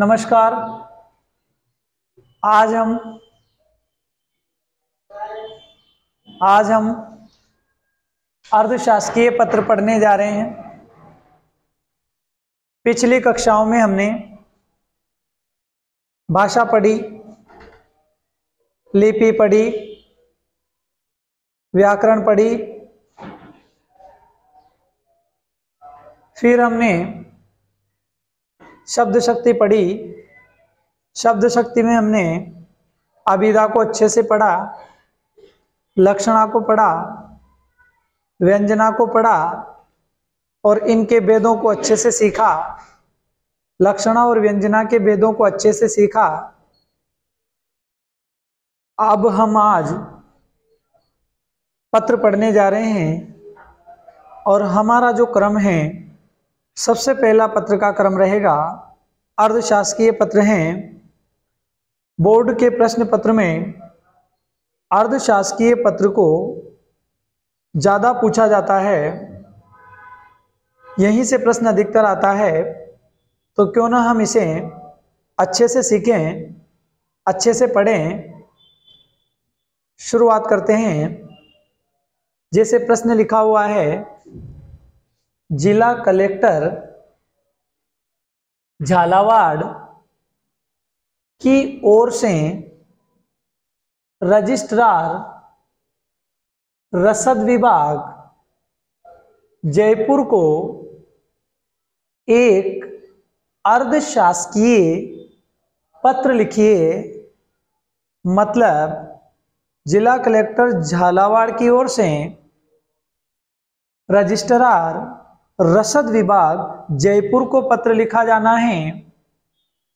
नमस्कार। आज हम अर्धशासकीय पत्र पढ़ने जा रहे हैं। पिछली कक्षाओं में हमने भाषा पढ़ी, लिपि पढ़ी, व्याकरण पढ़ी, फिर हमने शब्द शक्ति पढ़ी। शब्द शक्ति में हमने अभिधा को अच्छे से पढ़ा, लक्षणा को पढ़ा, व्यंजना को पढ़ा और इनके भेदों को अच्छे से सीखा। लक्षणा और व्यंजना के भेदों को अच्छे से सीखा। अब हम आज पत्र पढ़ने जा रहे हैं और हमारा जो क्रम है, सबसे पहला पत्र का क्रम रहेगा अर्धशासकीय पत्र हैं। बोर्ड के प्रश्न पत्र में अर्धशासकीय पत्र को ज़्यादा पूछा जाता है, यहीं से प्रश्न अधिकतर आता है, तो क्यों ना हम इसे अच्छे से सीखें, अच्छे से पढ़ें। शुरुआत करते हैं। जैसे प्रश्न लिखा हुआ है, जिला कलेक्टर झालावाड़ की ओर से रजिस्ट्रार रसद विभाग जयपुर को एक अर्धशासकीय पत्र लिखिए। मतलब जिला कलेक्टर झालावाड़ की ओर से रजिस्ट्रार रसद विभाग जयपुर को पत्र लिखा जाना है।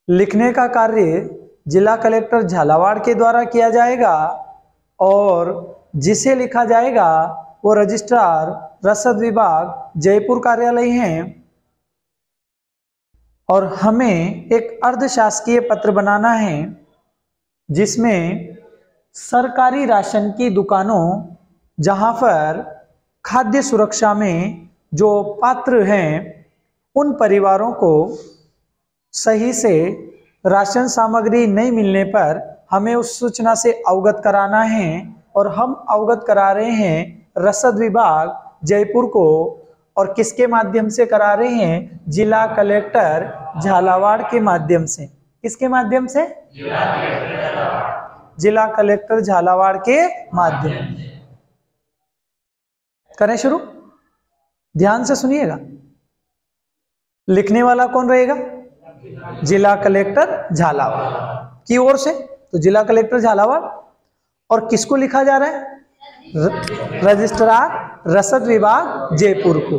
लिखने का कार्य जिला कलेक्टर झालावाड़ के द्वारा किया जाएगा और जिसे लिखा जाएगा वो रजिस्ट्रार रसद विभाग जयपुर कार्यालय है। और हमें एक अर्धशासकीय पत्र बनाना है जिसमें सरकारी राशन की दुकानों, जहां पर खाद्य सुरक्षा में जो पात्र हैं, उन परिवारों को सही से राशन सामग्री नहीं मिलने पर हमें उस सूचना से अवगत कराना है। और हम अवगत करा रहे हैं रसद विभाग जयपुर को, और किसके माध्यम से करा रहे हैं? जिला कलेक्टर झालावाड़ के माध्यम से। किसके माध्यम से? जिला कलेक्टर झालावाड़ के माध्यम से। करें शुरू? ध्यान से सुनिएगा। लिखने वाला कौन रहेगा? जिला कलेक्टर झालावाड़ की ओर से, तो जिला कलेक्टर झालावाड़। और किसको लिखा जा रहा है? रजिस्ट्रार रसद विभाग जयपुर को।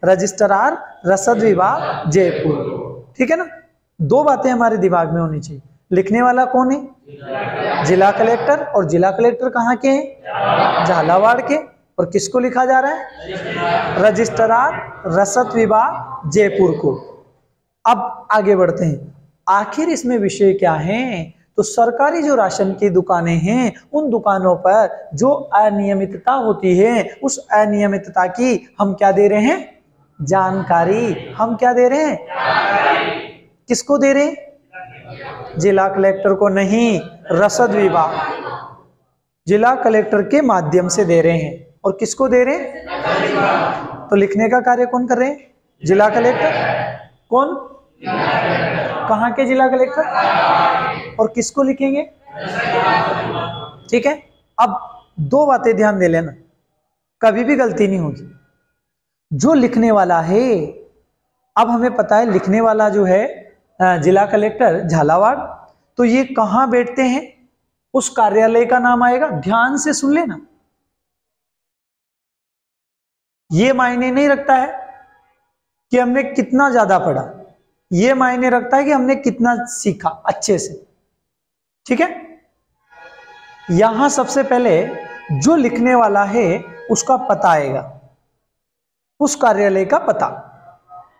रजिस्ट्रार रसद विभाग जयपुर को। ठीक है ना? दो बातें हमारे दिमाग में होनी चाहिए। लिखने वाला कौन है? जिला कलेक्टर। और जिला कलेक्टर कहाँ के हैं? झालावाड़ के। और किसको लिखा जा रहा है? रजिस्ट्रार रसद विभाग जयपुर को। अब आगे बढ़ते हैं। आखिर इसमें विषय क्या है? तो सरकारी जो राशन की दुकानें हैं, उन दुकानों पर जो अनियमितता होती है, उस अनियमितता की हम क्या दे रहे हैं? जानकारी। हम क्या दे रहे हैं? किसको दे रहे हैं? जिला कलेक्टर को नहीं, रसद विभाग जिला कलेक्टर के माध्यम से दे रहे हैं। और किसको दे रहे हैं? तो लिखने का कार्य कौन कर रहे हैं? जिला कलेक्टर। कौन? कहाँ के जिला कलेक्टर? और किसको लिखेंगे? ठीक है। अब दो बातें ध्यान दे लेना, कभी भी गलती नहीं होगी। जो लिखने वाला है, अब हमें पता है लिखने वाला जो है जिला कलेक्टर झालावाड़, तो ये कहाँ बैठते हैं? उस कार्यालय का नाम आएगा। ध्यान से सुन लेना। ये मायने नहीं रखता है कि हमने कितना ज्यादा पढ़ा, ये मायने रखता है कि हमने कितना सीखा अच्छे से। ठीक है। यहां सबसे पहले जो लिखने वाला है उसका पता आएगा, उस कार्यालय का पता।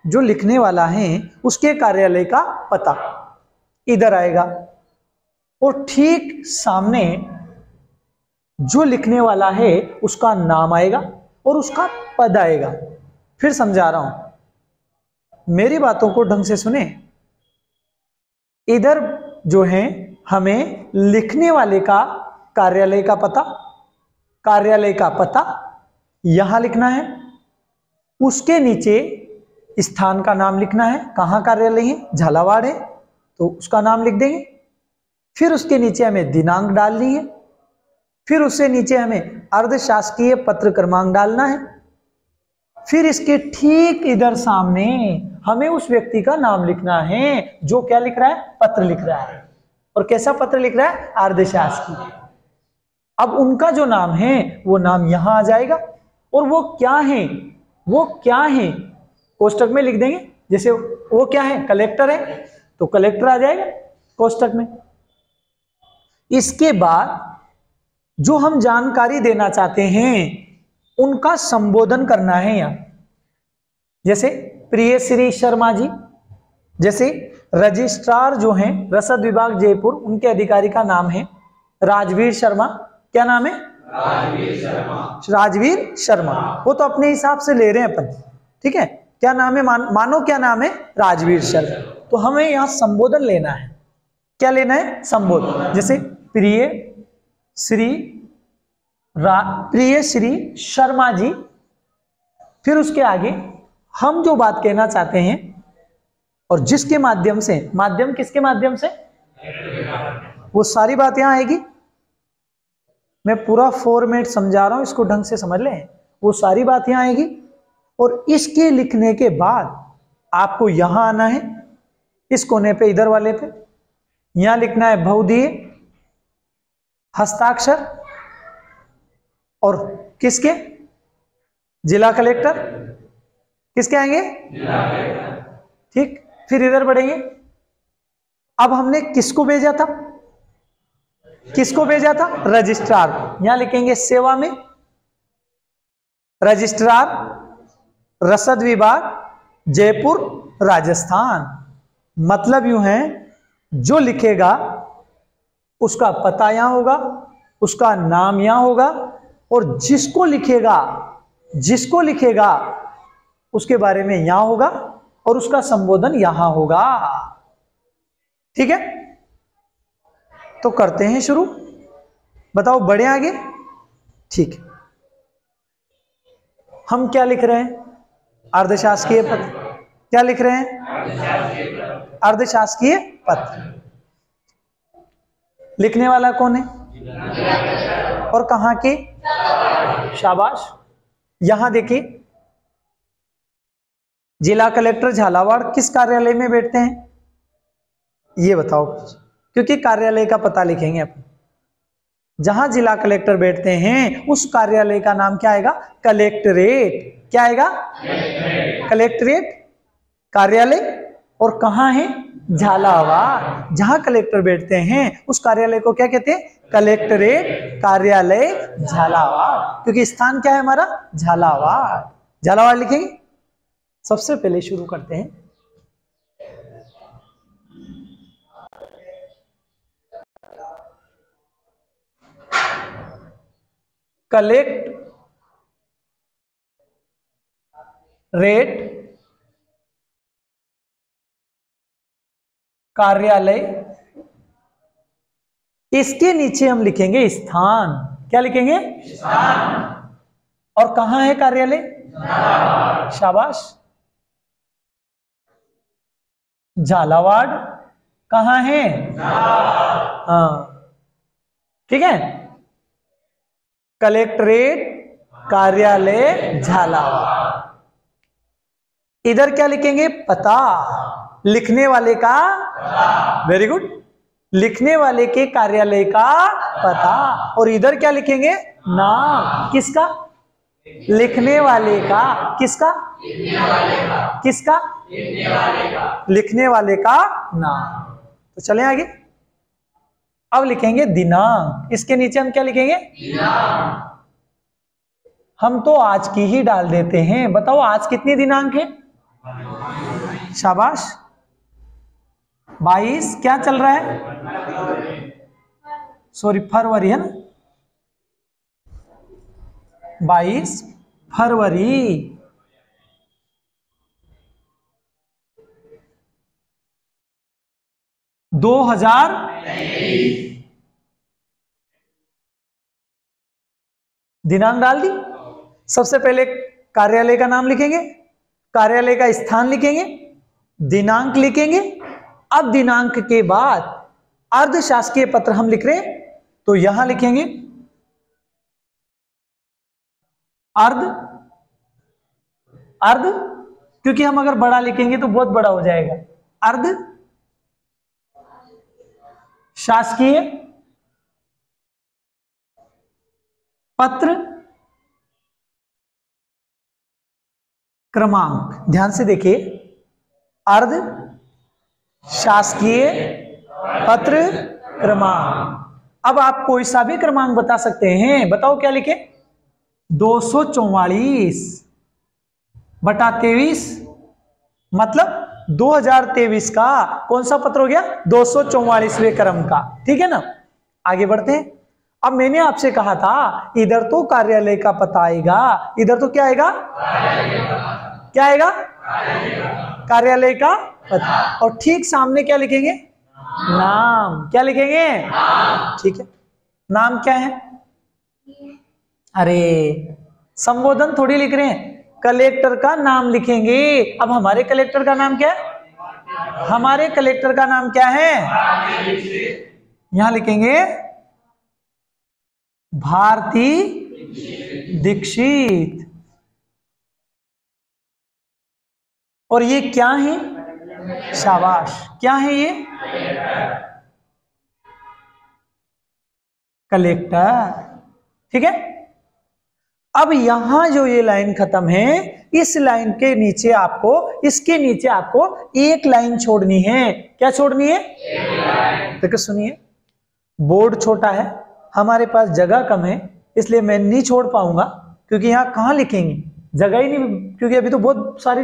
जो लिखने वाला है उसके कार्यालय का पता इधर आएगा। और ठीक सामने जो लिखने वाला है उसका नाम आएगा और उसका पद आएगा। फिर समझा रहा हूं, मेरी बातों को ढंग से सुने। इधर जो है हमें लिखने वाले का कार्यालय का पता यहां लिखना है, उसके नीचे स्थान का नाम लिखना है, कहां कार्यालय है, झालावाड़ है तो उसका नाम लिख देंगे। फिर उसके नीचे हमें दिनांक डालनी है, फिर उससे नीचे हमें अर्धशासकीय पत्र क्रमांक डालना है, फिर इसके ठीक इधर सामने हमें उस व्यक्ति का नाम लिखना है जो क्या लिख रहा है, पत्र लिख रहा है। और कैसा पत्र लिख रहा है, अर्धशासकीय। अब उनका जो नाम है वो नाम यहां आ जाएगा, और वो क्या है कोष्टक में लिख देंगे। जैसे वो क्या है, कलेक्टर है तो कलेक्टर आ जाएगा कोष्टक में। इसके बाद जो हम जानकारी देना चाहते हैं उनका संबोधन करना है यहां। जैसे प्रिय श्री शर्मा जी, जैसे रजिस्ट्रार जो हैं रसद विभाग जयपुर, उनके अधिकारी का नाम है राजवीर शर्मा। क्या नाम है, राजवीर शर्मा। वो तो अपने हिसाब से ले रहे हैं अपन, ठीक है। क्या नाम है, मानो क्या नाम है, राजवीर शर्मा। तो हमें यहां संबोधन लेना है। क्या लेना है, संबोधन। जैसे प्रिय श्री शर्मा जी, फिर उसके आगे हम जो बात कहना चाहते हैं और जिसके माध्यम से, माध्यम किसके माध्यम से, वो सारी बात यहां आएगी। मैं पूरा फॉर्मेट समझा रहा हूं, इसको ढंग से समझ लें। वो सारी बात यहां आएगी और इसके लिखने के बाद आपको यहां आना है, इस कोने पे, इधर वाले पे यहां लिखना है बहुधीय हस्ताक्षर और किसके, जिला कलेक्टर। किसके आएंगे, ठीक। फिर इधर बढ़ेंगे। अब हमने किसको भेजा था, रजिस्ट्रार। यहां लिखेंगे सेवा में रजिस्ट्रार रसद विभाग जयपुर राजस्थान। मतलब यूं है, जो लिखेगा उसका पता यहां होगा, उसका नाम यहां होगा, और जिसको लिखेगा उसके बारे में यहां होगा और उसका संबोधन यहां होगा, ठीक है। तो करते हैं शुरू, बताओ बढ़े आगे, ठीक है। हम क्या लिख रहे हैं, अर्धशासकीय पत्र। क्या लिख रहे हैं, अर्धशासकीय पत्र। लिखने वाला कौन है, और कहां के, शाबाश। यहां देखिए, जिला कलेक्टर झालावाड़ किस कार्यालय में बैठते हैं, ये बताओ, क्योंकि कार्यालय का पता लिखेंगे अपन। जहां जिला कलेक्टर बैठते हैं उस कार्यालय का नाम क्या आएगा, कलेक्ट्रेट। क्या आएगा, कलेक्ट्रेट कार्यालय। और कहां है, झालावाड़। जहां कलेक्टर बैठते हैं उस कार्यालय को क्या कहते हैं, कलेक्ट्रेट कार्यालय झालावाड़, क्योंकि स्थान क्या है हमारा, झालावाड़। झालावाड़ लिखेंगे। सबसे पहले शुरू करते हैं, कलेक्ट्रेट कार्यालय। इसके नीचे हम लिखेंगे स्थान। क्या लिखेंगे, स्थान। और कहां है कार्यालय, शाबाश, झालावाड़। कहां है, हाँ, ठीक है। कलेक्ट्रेट कार्यालय झालावाड़। इधर क्या लिखेंगे, पता। लिखने वाले का, वेरी गुड, लिखने वाले के कार्यालय का पता। और इधर क्या लिखेंगे, नाम। किसका, लिखने वाले का। किसका, किसका, लिखने वाले का नाम। तो चलें आगे। अब लिखेंगे दिनांक। इसके नीचे हम क्या लिखेंगे, दिनांक। हम तो आज की ही डाल देते हैं। बताओ आज कितनी दिनांक है, शाबाश, 22। क्या चल रहा है, सॉरी फरवरी है ना, 22 फरवरी। 2023। दिनांक डाल दी। सबसे पहले कार्यालय का नाम लिखेंगे, कार्यालय का स्थान लिखेंगे, दिनांक लिखेंगे। अब दिनांक के बाद अर्ध शासकीय पत्र हम लिख रहे हैं तो यहां लिखेंगे अर्ध, अर्ध क्योंकि हम अगर बड़ा लिखेंगे तो बहुत बड़ा हो जाएगा। अर्ध शासकीय पत्र क्रमांक, ध्यान से देखिए, अर्ध शासकीय पत्र क्रमांक। अब आप कोई सा भी क्रमांक बता सकते हैं, बताओ क्या लिखे? 244/23 मतलब 2023 का कौन सा पत्र हो गया? 244वें क्रम का। ठीक है ना, आगे बढ़ते हैं। अब मैंने आपसे कहा था इधर तो कार्यालय का पता आएगा, इधर तो क्या आएगा? क्या आएगा? कार्यालय का पता। और ठीक सामने क्या लिखेंगे? नाम। क्या लिखेंगे? ठीक है, नाम क्या है? अरे संबोधन थोड़ी लिख रहे हैं, कलेक्टर का नाम लिखेंगे। अब हमारे कलेक्टर का नाम क्या है? हमारे कलेक्टर का नाम क्या है? यहां लिखेंगे भारती दीक्षित। और ये क्या है? शाबाश, क्या है ये? कलेक्टर। ठीक है, अब यहां जो ये लाइन खत्म है, इस लाइन के नीचे आपको, इसके नीचे आपको एक लाइन छोड़नी है। क्या छोड़नी है? देखो सुनिए, बोर्ड छोटा है, हमारे पास जगह कम है, इसलिए मैं नहीं छोड़ पाऊंगा क्योंकि यहां कहां लिखेंगे, जगह ही नहीं, क्योंकि अभी तो बहुत सारी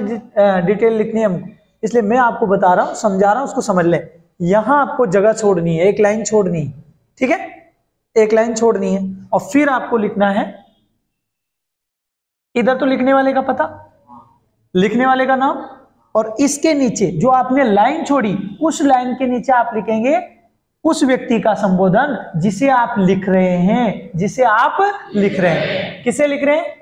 डिटेल लिखनी है हमको, इसलिए मैं आपको बता रहा हूं, समझा रहा हूं, उसको समझ लें। यहां आपको जगह छोड़नी है, एक लाइन छोड़नी है। ठीक है, एक लाइन छोड़नी है और फिर आपको लिखना है, इधर तो लिखने वाले का पता, लिखने वाले का नाम, और इसके नीचे जो आपने लाइन छोड़ी उस लाइन के नीचे आप लिखेंगे उस व्यक्ति का संबोधन जिसे आप लिख रहे हैं, जिसे आप लिख रहे हैं। किसे लिख रहे हैं?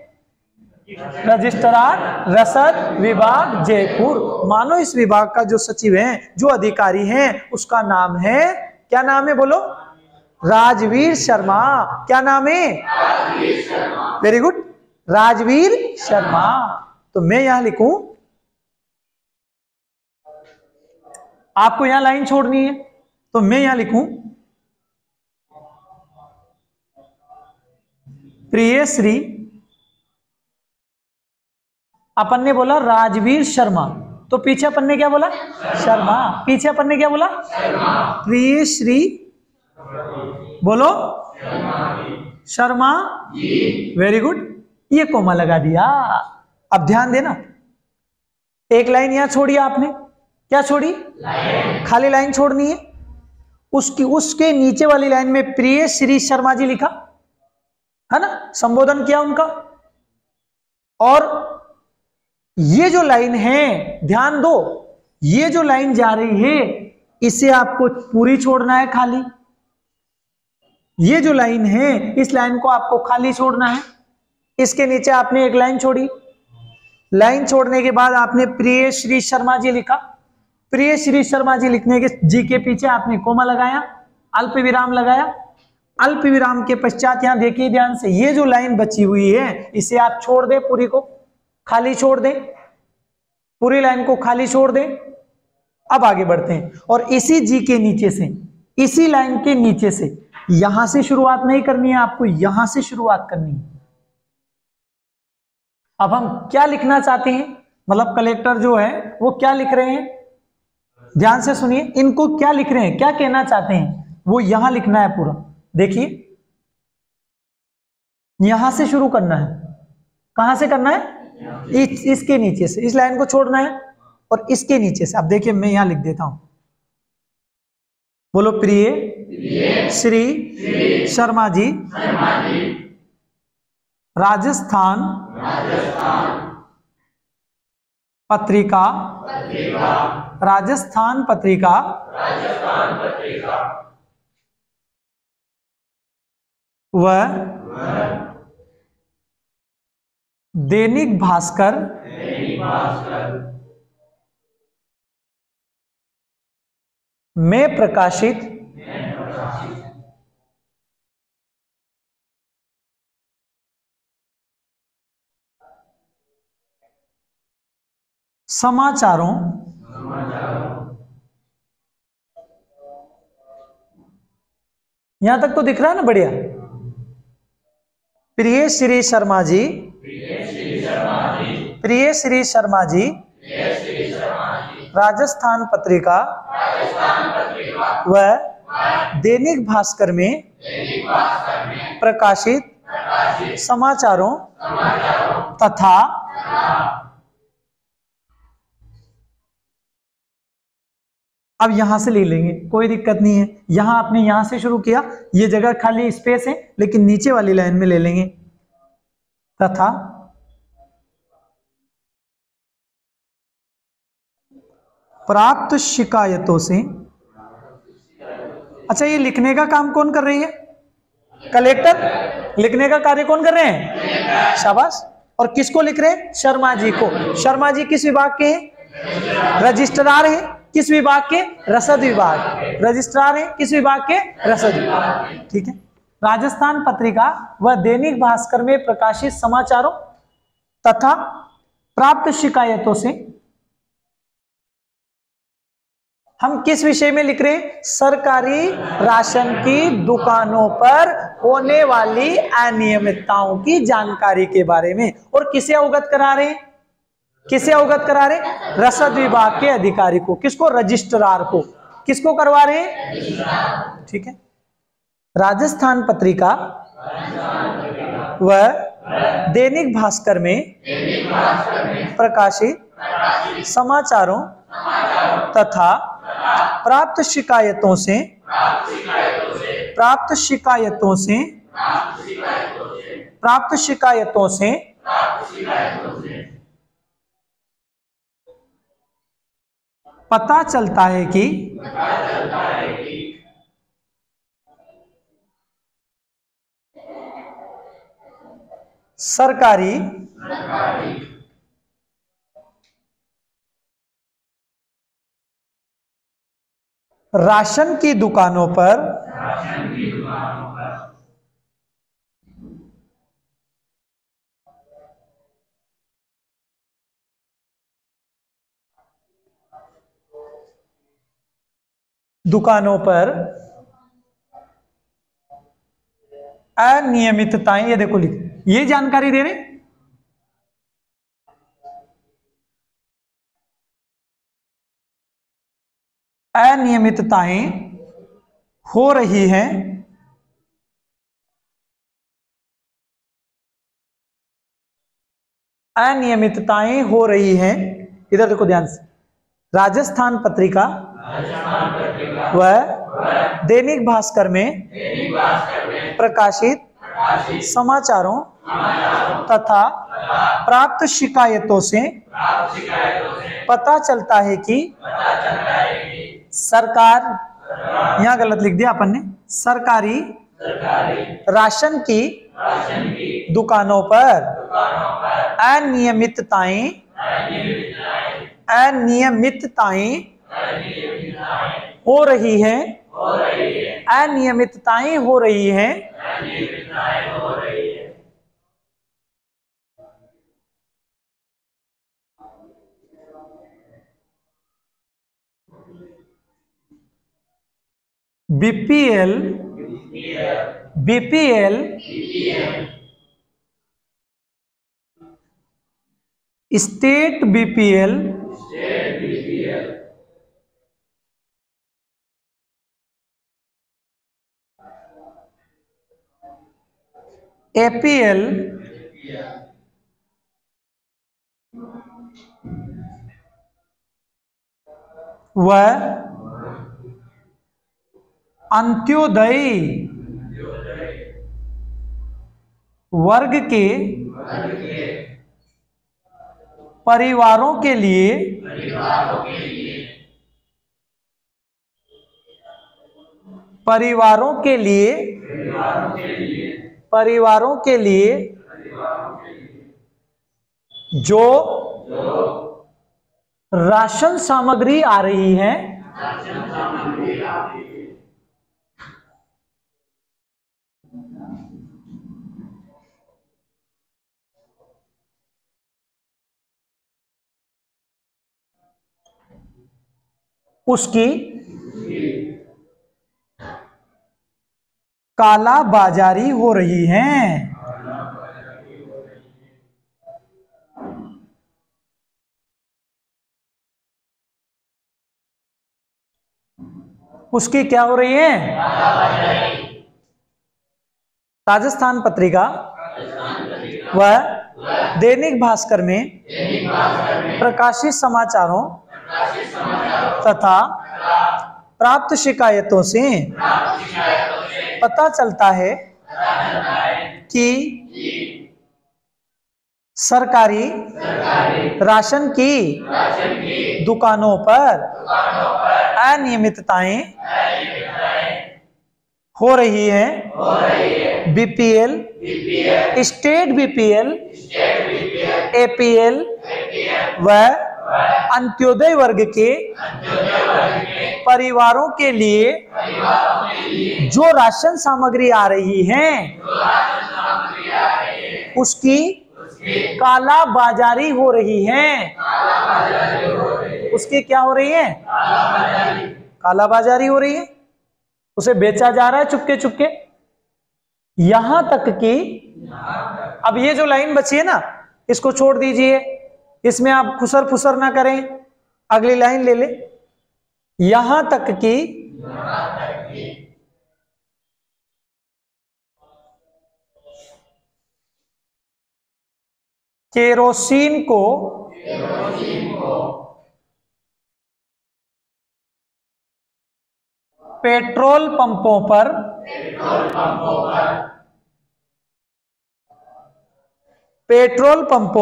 रजिस्ट्रार रसद विभाग जयपुर। मानो इस विभाग का जो सचिव है, जो अधिकारी है, उसका नाम है, क्या नाम है बोलो? राजवीर शर्मा। क्या नाम है? Very good, Rajveer Sharma. तो मैं यहां लिखूं, आपको यहां लाइन छोड़नी है तो मैं यहां लिखूं प्रिय श्री, अपन ने बोला राजवीर शर्मा, तो पीछे अपन ने क्या बोला? शर्मा। पीछे अपन ने क्या बोला? प्रिय श्री बोलो शर्मा। वेरी गुड, ये कोमा लगा दिया। अब ध्यान देना, एक लाइन यहां छोड़ी आपने, क्या छोड़ी? खाली लाइन छोड़नी है। उसके नीचे वाली लाइन में प्रिय श्री शर्मा जी लिखा है ना, संबोधन किया उनका। और ये जो लाइन है, ध्यान दो, ये जो लाइन जा रही है इसे आपको पूरी छोड़ना है, खाली। ये जो लाइन है इस लाइन को आपको खाली छोड़ना है। इसके नीचे आपने एक लाइन छोड़ी, लाइन छोड़ने के बाद आपने प्रिय श्री शर्मा जी लिखा। प्रिय श्री शर्मा जी लिखने के जी के पीछे आपने कोमा लगाया, अल्प विराम लगाया। अल्प विराम के पश्चात यहां देखिए ध्यान से, ये जो लाइन बची हुई है इसे आप छोड़ दें, पूरी को खाली छोड़ दें, पूरी लाइन को खाली छोड़ दें। अब आगे बढ़ते हैं, और इसी जी के नीचे से, इसी लाइन के नीचे से, यहां से शुरुआत नहीं करनी है आपको, यहां से शुरुआत करनी है। अब हम क्या लिखना चाहते हैं, मतलब कलेक्टर जो है वो क्या लिख रहे हैं, ध्यान से सुनिए, इनको क्या लिख रहे हैं, क्या कहना चाहते हैं, वो यहां लिखना है पूरा। देखिए यहां से शुरू करना है, कहां से करना है? इसके नीचे से, इस लाइन को छोड़ना है और इसके नीचे से। अब देखिए मैं यहां लिख देता हूं, बोलो प्रिय श्री शर्मा जी राजस्थान पत्रिका, राजस्थान पत्रिका, व दैनिक भास्कर में प्रकाशित समाचारों यहां तक तो दिख रहा है ना, बढ़िया। प्रिय श्री शर्मा जी, प्रिय श्री शर्मा जी राजस्थान पत्रिका व दैनिक भास्कर में प्रकाशित समाचारों तथा अब यहां से ले लेंगे, कोई दिक्कत नहीं है। यहां आपने यहां से शुरू किया, ये जगह खाली स्पेस है, लेकिन नीचे वाली लाइन में ले लेंगे। तथा प्राप्त शिकायतों से, अच्छा ये लिखने का काम कौन कर रही है? कलेक्टर। लिखने का कार्य कौन कर रहे हैं? शाबाश। और किसको लिख रहे हैं? शर्मा जी को। शर्मा जी किस विभाग के हैं? रजिस्ट्रार है। किस विभाग के? रसद विभाग। रजिस्ट्रार है किस विभाग के? रसद विभाग। ठीक है। राजस्थान पत्रिका व दैनिक भास्कर में प्रकाशित समाचारों तथा प्राप्त शिकायतों से हम किस विषय में लिख रहे हैं? सरकारी राशन की दुकानों पर होने वाली अनियमितताओं की जानकारी के बारे में। और किसे अवगत करा रहे हैं? किसे अवगत करा रहे? रसद विभाग के अधिकारी को। किसको? रजिस्ट्रार को। किसको करवा रहे हैं? ठीक है। राजस्थान पत्रिका व दैनिक भास्कर में प्रकाशित समाचारों तथा प्राप्त शिकायतों से पता चलता है कि सरकारी राशन की दुकानों पर अनियमितताएं, ये देखो लिख, ये जानकारी दे रहे, अनियमितताएं हो रही हैं इधर देखो ध्यान से। राजस्थान पत्रिका व दैनिक भास्कर में प्रकाशित समाचारों तथा प्राप्त शिकायतों से पता चलता है कि सरकार, यहां गलत लिख दिया अपन ने, सरकारी राशन की दुकानों पर अनियमितताएं हो रही हैं, अनियमितताएं हो रही हैं बीपीएल स्टेट बीपीएल एपीएल व अंत्योदय वर्ग के परिवारों के लिए परिवारों के लिए परिवारों के लिए जो राशन सामग्री आ रही है उसकी काला बाजारी हो रही है। उसकी क्या हो रही है? राजस्थान पत्रिका व दैनिक भास्कर में प्रकाशित समाचारों तथा प्राप्त शिकायतों से पता चलता है कि सरकारी राशन की दुकानों पर अनियमितताएं हो रही हैं। बीपीएल, स्टेट बीपीएल, एपीएल व अंत्योदय वर्ग के परिवारों के लिए जो राशन सामग्री आ रही है उसकी काला बाजारी हो रही है। उसकी क्या हो रही है? काला बाजारी हो रही है। उसे बेचा जा रहा है चुपके चुपके। यहां तक कि अब ये जो लाइन बची है ना, इसको छोड़ दीजिए, इसमें आप खुसर फुसर ना करें, अगली लाइन ले ले। यहां तक कि केरोसिन को पेट्रोल पंपों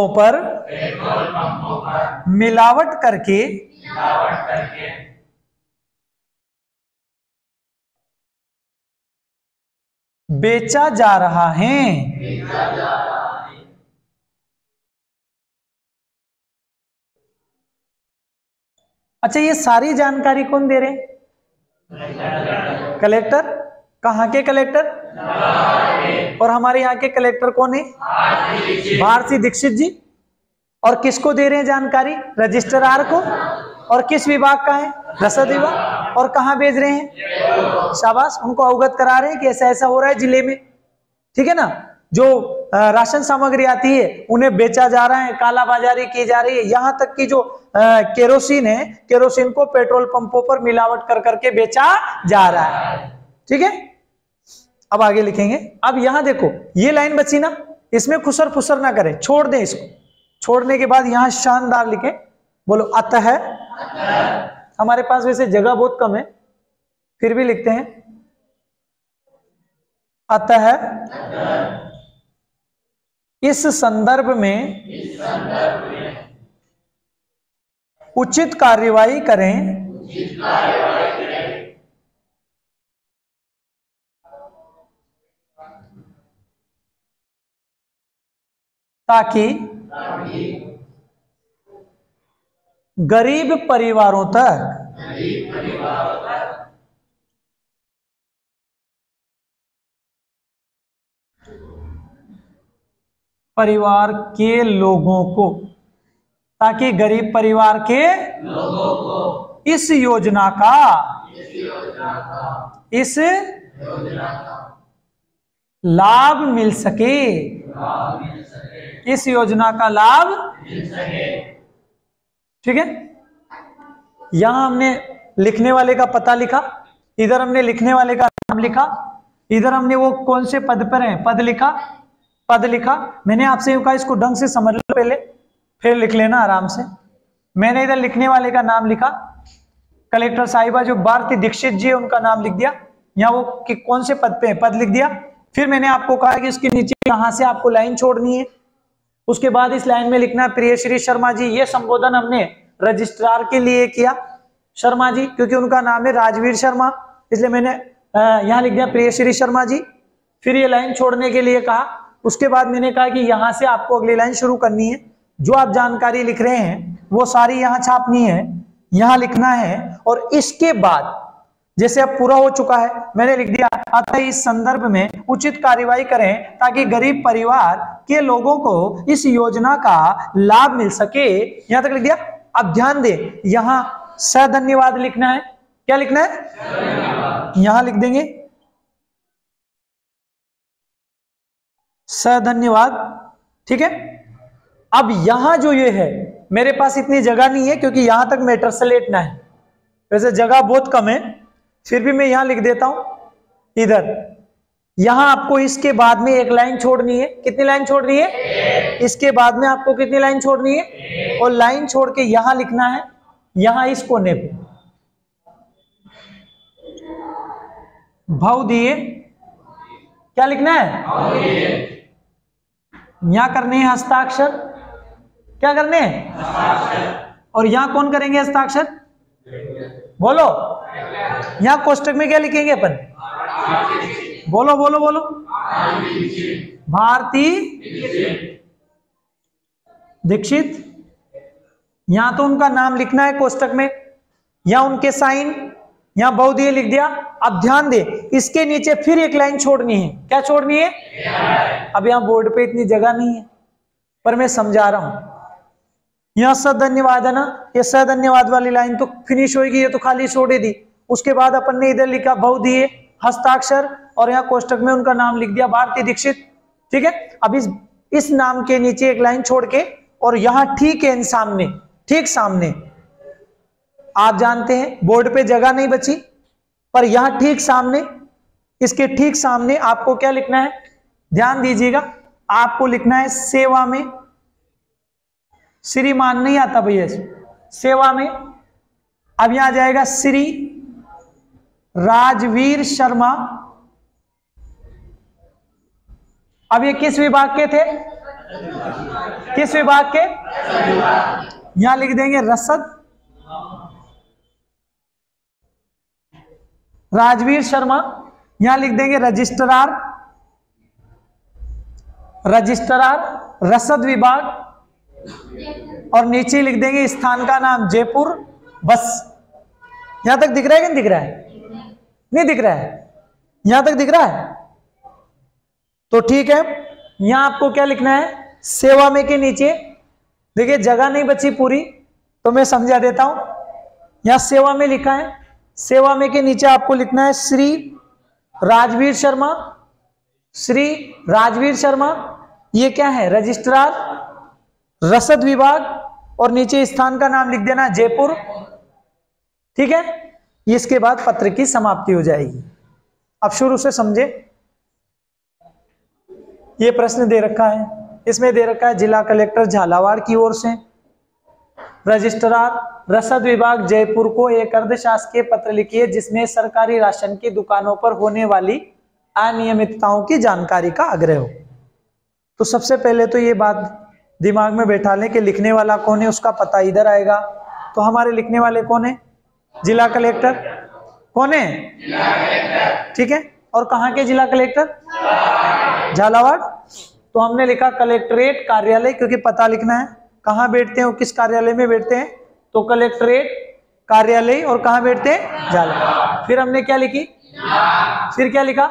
पर मिलावट करके बेचा जा रहा है। अच्छा, ये सारी जानकारी कौन दे रहे हैं? कलेक्टर। कहाँ के कलेक्टर? और हमारे यहाँ के कलेक्टर कौन है? भारती दीक्षित जी। और किसको दे रहे हैं जानकारी? रजिस्ट्रार को। और किस विभाग का है? रसद विभाग। और कहाँ भेज रहे हैं? शाबाश, उनको अवगत करा रहे हैं कि ऐसा ऐसा हो रहा है जिले में। ठीक है ना? जो राशन सामग्री आती है उन्हें बेचा जा रहा है, काला बाजारी की जा रही है। यहां तक कि जो केरोसिन है, केरोसिन को पेट्रोल पंपों पर मिलावट कर करके बेचा जा रहा है। ठीक है, अब आगे लिखेंगे। अब यहां देखो, ये लाइन बची ना, इसमें खुसर फुसर ना करें, छोड़ दें इसको। छोड़ने के बाद यहां शानदार लिखें, बोलो अतः। हमारे पास वैसे जगह बहुत कम है, फिर भी लिखते हैं अतः इस संदर्भ में उचित कार्यवाही करें ताकि गरीब परिवारों तक परिवार के लोगों को, ताकि गरीब परिवार के लोगों को इस योजना का लाभ मिल सके। इस योजना का लाभ मिल सके। ठीक है, यहां हमने लिखने वाले का पता लिखा, इधर हमने लिखने वाले का नाम लिखा, इधर हमने वो कौन से पद पर है पद लिखा। मैंने आपसे कहा इसको ढंग से समझ लो पहले, फिर लिख लेना आराम से। मैंने इधर लिखने वाले का नाम लिखा, कलेक्टर साहिबा जो भारती दीक्षित जी है उनका नाम लिख दिया, यहाँ वो कि कौन से पद पे है पद लिख दिया। फिर मैंने आपको कहा कि इसके नीचे कहां से आपको लाइन छोड़नी है, उसके बाद इस लाइन में लिखना है प्रिय श्री शर्मा जी। ये संबोधन हमने रजिस्ट्रार के लिए किया, शर्मा जी, क्योंकि उनका नाम है राजवीर शर्मा, इसलिए मैंने यहां लिख दिया प्रिय श्री शर्मा जी। फिर ये लाइन छोड़ने के लिए कहा। उसके बाद मैंने कहा कि यहां से आपको अगली लाइन शुरू करनी है। जो आप जानकारी लिख रहे हैं वो सारी यहां छापनी है, यहां लिखना है। और इसके बाद जैसे अब पूरा हो चुका है, मैंने लिख दिया अतः इस संदर्भ में उचित कार्यवाही करें ताकि गरीब परिवार के लोगों को इस योजना का लाभ मिल सके। यहां तक लिख दिया। अब ध्यान दे, यहां सधन्यवाद लिखना है। क्या लिखना है? यहां लिख देंगे सधन्यवाद। ठीक है। अब यहां जो ये है, मेरे पास इतनी जगह नहीं है क्योंकि यहां तक मैटर से लेटना है, वैसे जगह बहुत कम है, फिर भी मैं यहां लिख देता हूं इधर। यहां आपको इसके बाद में एक लाइन छोड़नी है। कितनी लाइन छोड़नी है? इसके बाद में आपको कितनी लाइन छोड़नी है? और लाइन छोड़ के यहां लिखना है, यहां इस कोने पे भाव दिए। क्या लिखना है? यहां करने हैं हस्ताक्षर। क्या करने हैं? और यहां कौन करेंगे हस्ताक्षर? बोलो। यहां कोष्टक में क्या लिखेंगे अपन? बोलो बोलो बोलो। भारती दीक्षित। यहां तो उनका नाम लिखना है कोष्टक में, यहां उनके साइन, यहां बहुदिए लिख दिया। अब ध्यान दे, इसके नीचे फिर एक लाइन छोड़नी है। क्या छोड़नी है? अब यहां बोर्ड पे इतनी जगह नहीं है, पर मैं समझा रहा हूं। यहां सधन्यवाद है ना, ये सधन्यवाद वाली लाइन तो फिनिश होगी, ये तो खाली छोड़ दी। उसके बाद अपन ने इधर लिखा बहुदिए, हस्ताक्षर, और यहाँ कोष्टक में उनका नाम लिख दिया भारती दीक्षित। ठीक है। अब इस नाम के नीचे एक लाइन छोड़ के, और यहां ठीक है सामने, ठीक सामने, आप जानते हैं बोर्ड पे जगह नहीं बची, पर यहां ठीक सामने, इसके ठीक सामने आपको क्या लिखना है? ध्यान दीजिएगा, आपको लिखना है सेवा में। श्रीमान नहीं आता भैया, सेवा में। अब यहां जाएगा श्री राजवीर शर्मा। अब ये किस विभाग के थे? किस विभाग के? यहां लिख देंगे रसद। राजवीर शर्मा। यहां लिख देंगे रजिस्ट्रार, रजिस्ट्रार रसद विभाग, और नीचे लिख देंगे स्थान का नाम जयपुर। बस यहां तक दिख रहा है कि नहीं दिख रहा है? नहीं दिख रहा है? यहां तक दिख रहा है तो ठीक है। यहां आपको क्या लिखना है? सेवा में के नीचे देखिए जगह नहीं बची पूरी, तो मैं समझा देता हूं। यहां सेवा में लिखा है, सेवा में के नीचे आपको लिखना है श्री राजवीर शर्मा। श्री राजवीर शर्मा, ये क्या है? रजिस्ट्रार रसद विभाग, और नीचे स्थान का नाम लिख देना जयपुर। ठीक है। इसके बाद पत्र की समाप्ति हो जाएगी। अब शुरू से समझे। ये प्रश्न दे रखा है, इसमें दे रखा है जिला कलेक्टर झालावाड़ की ओर से रजिस्ट्रार रसद विभाग जयपुर को एक अर्धशासकीय पत्र लिखिए जिसमें सरकारी राशन की दुकानों पर होने वाली अनियमितताओं की जानकारी का आग्रह हो। तो सबसे पहले तो ये बात दिमाग में बैठा लें कि लिखने वाला कौन है, उसका पता इधर आएगा। तो हमारे लिखने वाले कौन है? जिला कलेक्टर। कौन है? ठीक है। और कहाँ के जिला कलेक्टर? झालावाड़। तो हमने लिखा कलेक्ट्रेट कार्यालय, क्योंकि पता लिखना है कहाँ बैठते हैं और किस कार्यालय में बैठते हैं। तो कलेक्ट्रेट कार्यालय, और कहाँ बैठते हैं? झालावाड़। फिर हमने क्या लिखी? फिर क्या लिखा?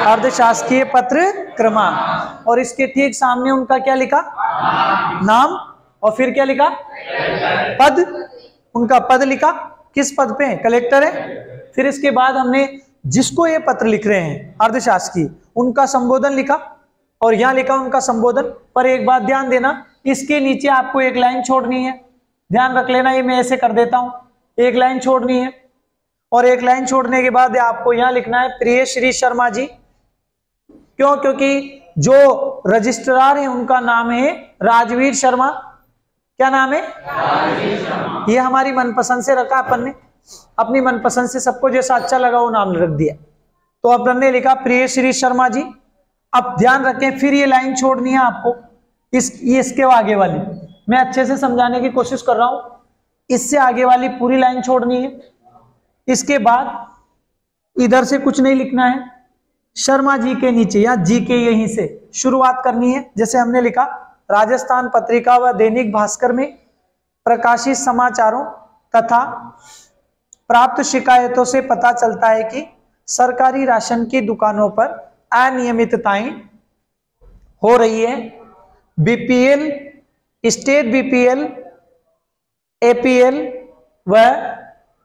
अर्धशासकीय पत्र क्रमांक, और इसके ठीक सामने उनका क्या लिखा? नाम। और फिर क्या लिखा? पद। उनका पद लिखा, किस पद पे? कलेक्टर है। फिर इसके बाद हमने जिसको ये पत्र लिख रहे हैं अर्धशासकीय, उनका संबोधन लिखा, और यहां लिखा उनका संबोधन। पर एक बात ध्यान देना, इसके नीचे आपको एक लाइन छोड़नी है, ध्यान रख लेना। ये मैं ऐसे कर देता हूं, एक लाइन छोड़नी है, और एक लाइन छोड़ने के बाद आपको यहां लिखना है प्रिय श्री शर्मा जी। क्यों? क्योंकि जो रजिस्ट्रार है उनका नाम है राजवीर शर्मा। क्या नाम है? ये हमारी मनपसंद से रखा, अपन ने अपनी मनपसंद से सबको जैसा अच्छा लगा वो नाम रख दिया। तो अपन ने लिखा प्रिय श्री शर्मा जी, अब ध्यान रखें, फिर ये लाइन छोड़नी है आपको, इसके आगे वाली, मैं अच्छे से समझाने की कोशिश कर रहा हूं, इससे आगे वाली पूरी लाइन छोड़नी है। इसके बाद इधर से कुछ नहीं लिखना है, शर्मा जी के नीचे या जी के यहीं से शुरुआत करनी है। जैसे हमने लिखा, राजस्थान पत्रिका व दैनिक भास्कर में प्रकाशित समाचारों तथा प्राप्त शिकायतों से पता चलता है कि सरकारी राशन की दुकानों पर अनियमितताएं हो रही है। बीपीएल, स्टेट बीपीएल, एपीएल व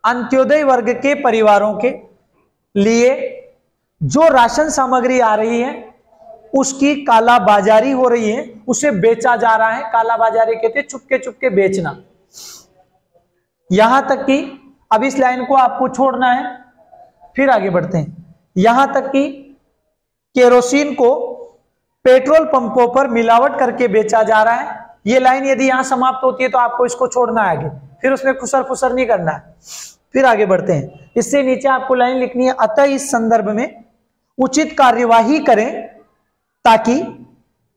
अंत्योदय वर्ग के परिवारों के लिए जो राशन सामग्री आ रही है उसकी कालाबाजारी हो रही है, उसे बेचा जा रहा है। कालाबाजारी कहते हैं चुपके चुपके बेचना। यहां तक कि अब इस लाइन को आपको छोड़ना है, फिर आगे बढ़ते हैं। यहां तक कि केरोसिन को पेट्रोल पंपों पर मिलावट करके बेचा जा रहा है। ये लाइन यदि यहां समाप्त होती है तो आपको इसको छोड़ना है आगे, फिर उसमें खुसर फुसर नहीं करना है। फिर आगे बढ़ते हैं, इससे नीचे आपको लाइन लिखनी है, अतः इस संदर्भ में उचित कार्यवाही करें ताकि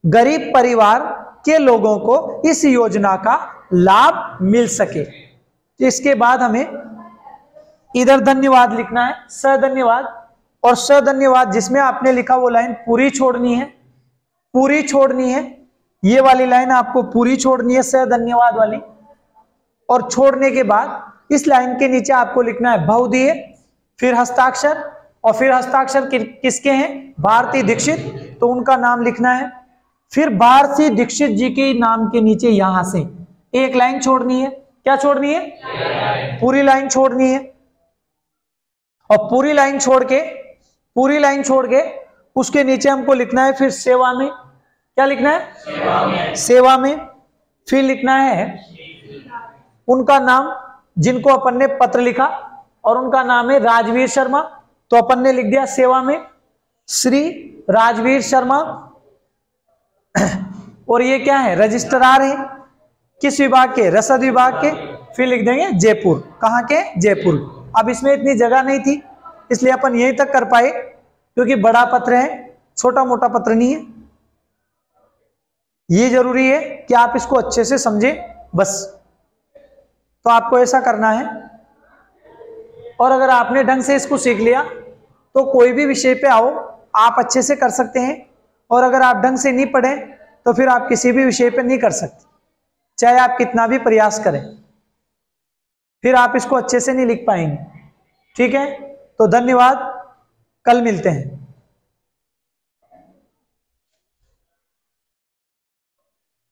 गरीब परिवार के लोगों को इस योजना का लाभ मिल सके। इसके बाद हमें इधर धन्यवाद लिखना है, सधन्यवाद, और सधन्यवाद जिसमें आपने लिखा वो लाइन पूरी छोड़नी है, पूरी छोड़नी है। ये वाली लाइन आपको पूरी छोड़नी है, सधन्यवाद वाली। और छोड़ने के बाद इस लाइन के नीचे आपको लिखना है बहुधीय, फिर हस्ताक्षर, और फिर हस्ताक्षर किसके हैं, भारती दीक्षित, तो उनका नाम लिखना है। फिर भारती दीक्षित जी के नाम के नीचे यहां से एक लाइन छोड़नी है। क्या छोड़नी है? पूरी लाइन छोड़नी है। और पूरी लाइन छोड़ के उसके नीचे हमको लिखना है फिर सेवा में। क्या लिखना है? सेवा में। फिर लिखना है उनका नाम, जिनको अपन ने पत्र लिखा, और उनका नाम है राजवीर शर्मा, तो अपन ने लिख दिया सेवा में श्री राजवीर शर्मा। और ये क्या है? रजिस्ट्रार है, किस विभाग के? रसद विभाग के। फिर लिख देंगे जयपुर। कहाँ के? जयपुर। अब इसमें इतनी जगह नहीं थी इसलिए अपन यहीं तक कर पाए, क्योंकि बड़ा पत्र है, छोटा मोटा पत्र नहीं है। ये जरूरी है कि आप इसको अच्छे से समझें बस। तो आपको ऐसा करना है, और अगर आपने ढंग से इसको सीख लिया तो कोई भी विषय पे आओ आप अच्छे से कर सकते हैं। और अगर आप ढंग से नहीं पढ़े तो फिर आप किसी भी विषय पे नहीं कर सकते, चाहे आप कितना भी प्रयास करें, फिर आप इसको अच्छे से नहीं लिख पाएंगे। ठीक है, तो धन्यवाद, कल मिलते हैं।